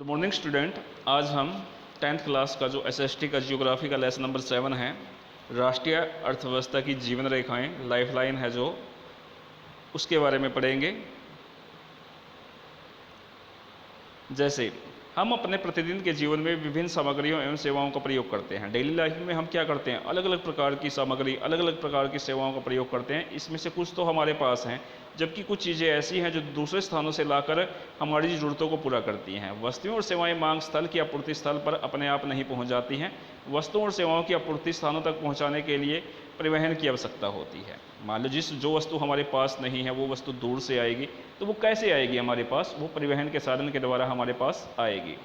Good morning student. आज हम 10th class का जो एसएसटी का जियोग्राफी का लेसन नंबर 7 है, राष्ट्रीय अर्थव्यवस्था की जीवन रेखाएं, लाइफलाइन है जो, उसके बारे में पढ़ेंगे। जैसे हम अपने प्रतिदिन के जीवन में विभिन्न सामग्रियों एवं सेवाओं का प्रयोग करते हैं। डेली लाइफ में हम क्या करते हैं, अलग अलग प्रकार की सामग्री, अलग अलग प्रकार की सेवाओं का प्रयोग करते हैं। इसमें से कुछ तो हमारे पास हैं, जबकि कुछ चीज़ें ऐसी हैं जो दूसरे स्थानों से लाकर हमारी ज़रूरतों को पूरा करती हैं। वस्तुएं और सेवाएं मांग स्थल की आपूर्ति स्थल पर अपने आप नहीं पहुंच जाती हैं। वस्तुओं और सेवाओं की आपूर्ति स्थानों तक पहुंचाने के लिए परिवहन की आवश्यकता होती है। मान लो जो वस्तु हमारे पास नहीं है वो वस्तु दूर से आएगी, तो वो कैसे आएगी हमारे पास? वो परिवहन के साधन के द्वारा हमारे पास आएगी।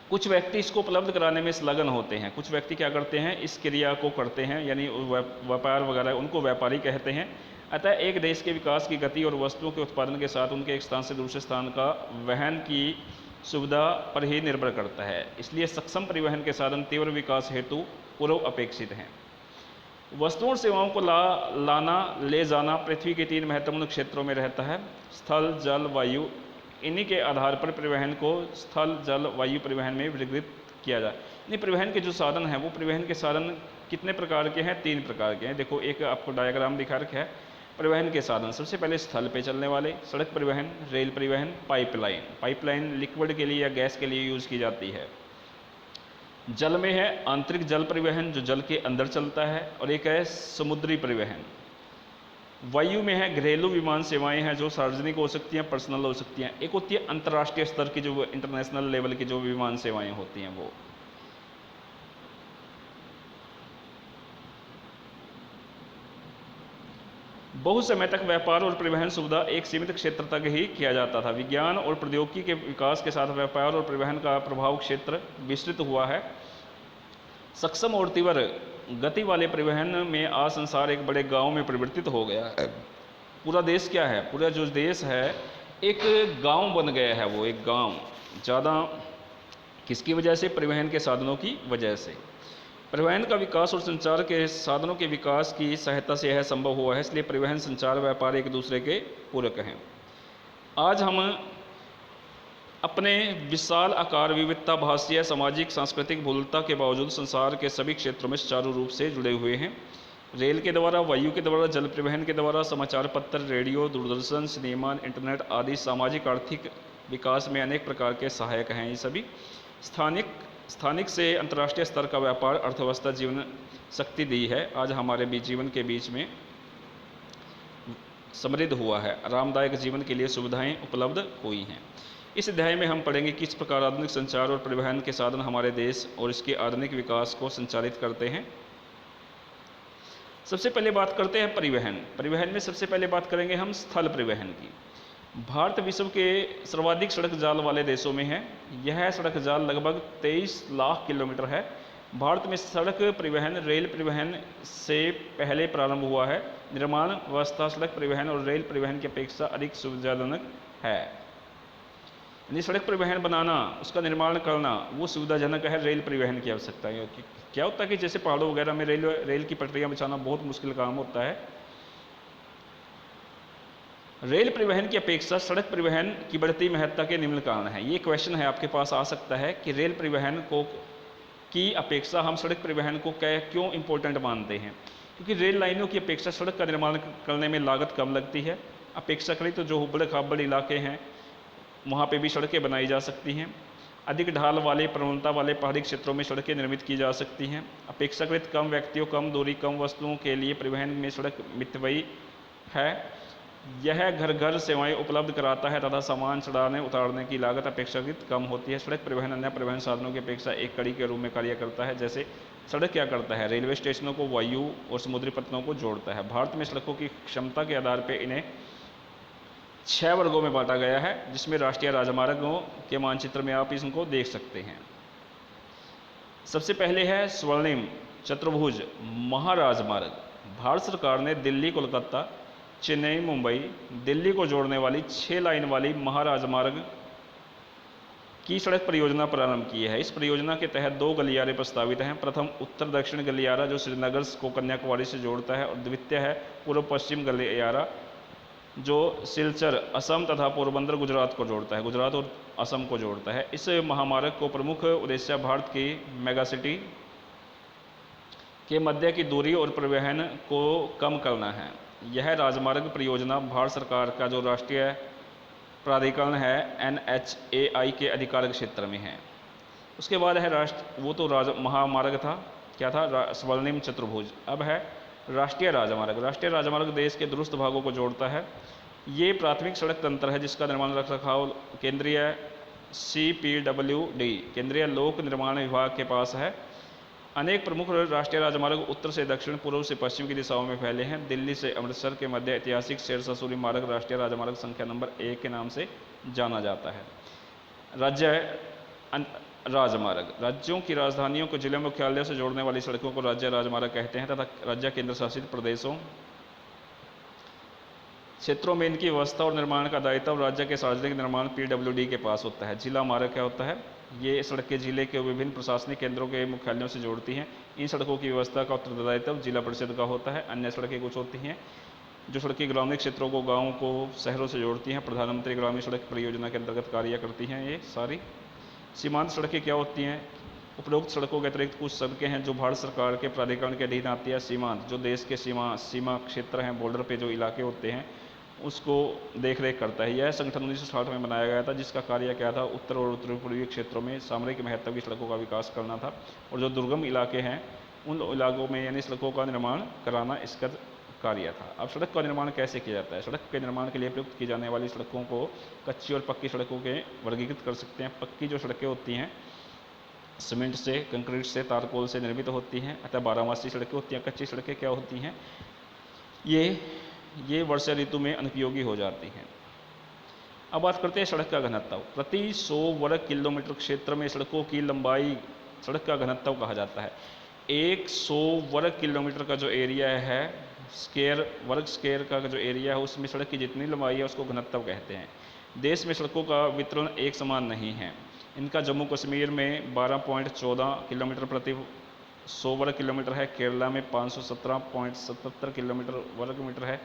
कुछ व्यक्ति इसको उपलब्ध कराने में संलग्न होते हैं। कुछ व्यक्ति क्या करते हैं, इस क्रिया को करते हैं, यानी व्यापार वगैरह, उनको व्यापारी कहते हैं। अतः एक देश के विकास की गति और वस्तुओं के उत्पादन के साथ उनके एक स्थान से दूसरे स्थान का वहन की सुविधा पर ही निर्भर करता है। इसलिए सक्षम परिवहन के साधन तीव्र विकास हेतु पूर्व अपेक्षित हैं। वस्तुओं और सेवाओं को लाना ले जाना पृथ्वी के 3 महत्वपूर्ण क्षेत्रों में रहता है, स्थल, जल, वायु। इन्हीं के आधार पर परिवहन को स्थल, जल, वायु परिवहन में वर्गीकृत किया जाए। यानी परिवहन के जो साधन हैं, वो परिवहन के साधन कितने प्रकार के हैं? 3 प्रकार के हैं। देखो, एक आपको डायग्राम दिखा रखा है परिवहन के साधन। सबसे पहले स्थल पे चलने वाले, सड़क परिवहन, रेल परिवहन, पाइपलाइन। पाइपलाइन लिक्विड के लिए या गैस के लिए यूज़ की जाती है। जल में है आंतरिक जल परिवहन, जो जल के अंदर चलता है, और एक है समुद्री परिवहन। वायु में है घरेलू विमान सेवाएं हैं, जो सार्वजनिक हो सकती हैं, पर्सनल हो सकती हैं। एक होती है अंतर्राष्ट्रीय स्तर की, जो इंटरनेशनल लेवल की जो विमान सेवाएं होती हैं वो। बहुत समय तक व्यापार और परिवहन सुविधा एक सीमित क्षेत्र तक ही किया जाता था। विज्ञान और प्रौद्योगिकी के विकास के साथ व्यापार और परिवहन का प्रभाव क्षेत्र विस्तृत हुआ है। सक्षम और तीव्र गति वाले परिवहन में आज संसार एक बड़े गांव में परिवर्तित हो गया है। पूरा देश क्या है, पूरा जो देश है एक गांव बन गया है। वो एक गांव ज़्यादा किसकी वजह से? परिवहन के साधनों की वजह से। परिवहन का विकास और संचार के साधनों के विकास की सहायता से यह संभव हुआ है। इसलिए परिवहन, संचार, व्यापार एक दूसरे के पूरक हैं। आज हम अपने विशाल आकार, विविधता, भाषीय, सामाजिक, सांस्कृतिक बहुलता के बावजूद संसार के सभी क्षेत्रों में सुचारू रूप से जुड़े हुए हैं। रेल के द्वारा, वायु के द्वारा, जल परिवहन के द्वारा, समाचार पत्र, रेडियो, दूरदर्शन, सिनेमा, इंटरनेट आदि सामाजिक आर्थिक विकास में अनेक प्रकार के सहायक हैं। ये सभी स्थानिक से अंतर्राष्ट्रीय स्तर का व्यापार अर्थव्यवस्था जीवन शक्ति दी है। आज हमारे जीवन के बीच में समृद्ध हुआ है, आरामदायक जीवन के लिए सुविधाएं उपलब्ध हुई हैं। इस अध्याय में हम पढ़ेंगे किस प्रकार आधुनिक संचार और परिवहन के साधन हमारे देश और इसके आधुनिक विकास को संचालित करते हैं। सबसे पहले बात करते हैं परिवहन। परिवहन में सबसे पहले बात करेंगे हम स्थल परिवहन की। भारत विश्व के सर्वाधिक सड़क जाल वाले देशों में है। यह सड़क जाल लगभग 23 लाख किलोमीटर है। भारत में सड़क परिवहन रेल परिवहन से पहले प्रारंभ हुआ है। निर्माण व्यवस्था सड़क परिवहन और रेल परिवहन की अपेक्षा अधिक सुविधाजनक है। यानी सड़क परिवहन बनाना, उसका निर्माण करना, वो सुविधाजनक है। रेल परिवहन की आवश्यकता है। क्या होता है कि जैसे पहाड़ों वगैरह में रेल की पटरियाँ बिछाना बहुत मुश्किल काम होता है। रेल परिवहन की अपेक्षा सड़क परिवहन की बढ़ती महत्ता के निम्न कारण है। ये क्वेश्चन है आपके पास आ सकता है कि रेल परिवहन को की अपेक्षा हम सड़क परिवहन को क्यों इम्पोर्टेंट मानते हैं? क्योंकि रेल लाइनों की अपेक्षा सड़क का निर्माण करने में लागत कम लगती है। अपेक्षाकृत तो जो हुबड़ खाबड़ इलाके हैं वहाँ पे भी सड़कें बनाई जा सकती हैं। अधिक ढाल वाले, प्रवणता वाले पहाड़ी क्षेत्रों में सड़कें निर्मित की जा सकती हैं। अपेक्षाकृत कम व्यक्तियों, कम दूरी, कम वस्तुओं के लिए परिवहन में सड़क मितव्ययी है। यह घर घर सेवाएं उपलब्ध कराता है तथा सामान चढ़ाने उतारने की लागत अपेक्षाकृत कम होती है। सड़क परिवहन अन्य परिवहन साधनों की अपेक्षा एक कड़ी के रूप में कार्य करता है। जैसे सड़क क्या करता है? रेलवे स्टेशनों को, वायु और समुद्री पत्तनों को जोड़ता है। भारत में सड़कों की क्षमता के आधार पर इन्हें 6 वर्गों में बांटा गया है, जिसमें राष्ट्रीय राजमार्गों के मानचित्र में आप इनको देख सकते हैं। सबसे पहले है स्वर्णिम चतुर्भुज महाराजमार्ग। भारत सरकार ने दिल्ली, कोलकाता, चेन्नई, मुंबई, दिल्ली को जोड़ने वाली 6 लाइन वाली महाराजमार्ग की सड़क परियोजना प्रारंभ की है। इस परियोजना के तहत 2 गलियारे प्रस्तावित हैं। प्रथम उत्तर दक्षिण गलियारा जो श्रीनगर को कन्याकुमारी से जोड़ता है, और द्वितीय है पूर्व पश्चिम गलियारा जो सिलचर असम तथा पोरबंदर गुजरात को जोड़ता है, गुजरात और असम को जोड़ता है। इस महामार्ग को प्रमुख उद्देश्य भारत की मेगा सिटी के मध्य की दूरी और परिवहन को कम करना है। यह राजमार्ग परियोजना भारत सरकार का जो राष्ट्रीय प्राधिकरण है NHAI के अधिकार क्षेत्र में है। उसके बाद है वो तो महामार्ग था, क्या था, स्वर्णिम चतुर्भुज। अब है राष्ट्रीय राजमार्ग। राष्ट्रीय राजमार्ग देश के दूरस्थ भागों को जोड़ता है। ये प्राथमिक सड़क तंत्र है जिसका निर्माण रखरखाव केंद्रीय CPWD केंद्रीय लोक निर्माण विभाग के पास है। अनेक प्रमुख राष्ट्रीय राजमार्ग उत्तर से दक्षिण, पूर्व से पश्चिम की दिशाओं में फैले हैं। दिल्ली से अमृतसर के मध्य ऐतिहासिक शेरशाह सूरी मार्ग राष्ट्रीय राजमार्ग संख्या नंबर 1 के नाम से जाना जाता है। राज्य राजमार्ग। राज्यों की राजधानियों को जिला मुख्यालय से जोड़ने वाली सड़कों को राज्य राजमार्ग कहते हैं तथा राज्य केंद्र शासित प्रदेशों क्षेत्रों में इनकी व्यवस्था और निर्माण का दायित्व राज्य के सार्वजनिक निर्माण PWD के पास होता है। जिला मार्ग क्या होता है? ये सड़कें जिले के विभिन्न प्रशासनिक केंद्रों के मुख्यालयों से जोड़ती हैं। इन सड़कों की व्यवस्था का उत्तरदायित्व जिला परिषद का होता है। अन्य सड़कें कुछ होती हैं जो सड़कें ग्रामीण क्षेत्रों को, गाँवों को शहरों से जोड़ती हैं। प्रधानमंत्री ग्रामीण सड़क परियोजना के अंतर्गत कार्य करती हैं ये सारी। सीमांत सड़कें क्या होती हैं? उपरोक्त सड़कों के अतिरिक्त कुछ सड़कें हैं जो भारत सरकार के प्राधिकरण के अधीन आती है। सीमांत जो देश के सीमा क्षेत्र हैं, बॉर्डर पे जो इलाके होते हैं उसको देख रेख करता है। यह संगठन 1960 में बनाया गया था जिसका कार्य क्या था? उत्तर और उत्तर पूर्वी क्षेत्रों में सामरिक महत्व की सड़कों का विकास करना था और जो दुर्गम इलाके हैं उन इलाकों में यानी सड़कों का निर्माण कराना इसका कार्य था। अब सड़क का निर्माण कैसे किया जाता है? सड़क के निर्माण के लिए प्रयुक्त की जाने वाली सड़कों को कच्ची और पक्की सड़कों के वर्गीकृत कर सकते हैं। पक्की जो सड़कें होती हैं सीमेंट से, कंक्रीट से, तारकोल से निर्मित होती हैं अतः 12 सड़कें होती हैं। कच्ची सड़कें क्या होती हैं? ये वर्षा ऋतु में अनुपयोगी हो जाती हैं। अब बात करते हैं सड़क का घनत्व। प्रति 100 वर्ग किलोमीटर क्षेत्र में सड़कों की लंबाई सड़क का घनत्व कहा जाता है। 100 वर्ग किलोमीटर का जो एरिया है, वर्ग स्क्वायर का जो एरिया है उसमें सड़क की जितनी लंबाई है उसको घनत्व कहते हैं। देश में सड़कों का वितरण एक समान नहीं है। इनका जम्मू कश्मीर में 12.14 किलोमीटर प्रति 100 वर्ग किलोमीटर है, केरला में 517.77 किलोमीटर वर्ग मीटर है,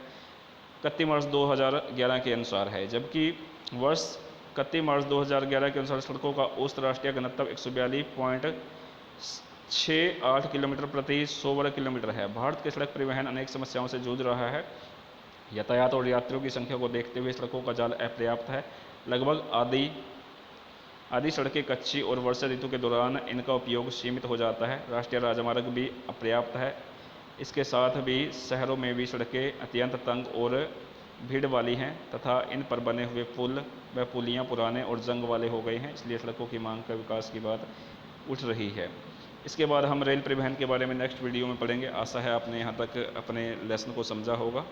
31 मार्च 2011 के अनुसार है। जबकि वर्ष 31 मार्च 2011 के अनुसार सड़कों का औसत राष्ट्रीय घनत्व 142.68 किलोमीटर प्रति 100 वर्ग किलोमीटर है। भारत के सड़क परिवहन अनेक समस्याओं से जूझ रहा है। यातायात और यात्रियों की संख्या को देखते हुए सड़कों का जाल अपर्याप्त है। लगभग आधी सड़कें कच्ची और वर्षा ऋतु के दौरान इनका उपयोग सीमित हो जाता है। राष्ट्रीय राजमार्ग भी अपर्याप्त है। इसके साथ भी शहरों में भी सड़कें अत्यंत तंग और भीड़ वाली हैं तथा इन पर बने हुए पुल व पुलियाँ पुराने और जंग वाले हो गए हैं, इसलिए सड़कों की मांग का विकास की बात उठ रही है। इसके बाद हम रेल परिवहन के बारे में नेक्स्ट वीडियो में पढ़ेंगे। आशा है आपने यहाँ तक अपने लेसन को समझा होगा।